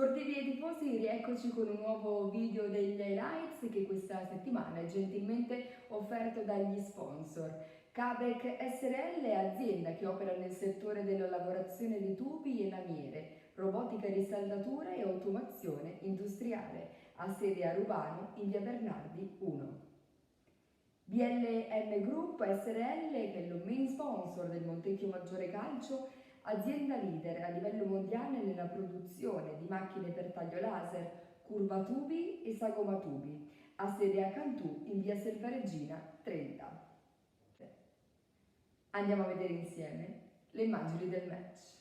Sportivi e tifosi, rieccoci con un nuovo video degli highlights che questa settimana è gentilmente offerto dagli sponsor. Cabec SRL è azienda che opera nel settore della lavorazione di tubi e lamiere, robotica di saldatura e automazione industriale, ha sede a Rubano in via Bernardi 1. BLM Group SRL, che è il main sponsor del Montecchio Maggiore Calcio, azienda leader a livello mondiale nella produzione di macchine per taglio laser, curvatubi e sagomatubi, ha sede a Cantù in via Selvaregina 30. Andiamo a vedere insieme le immagini del match.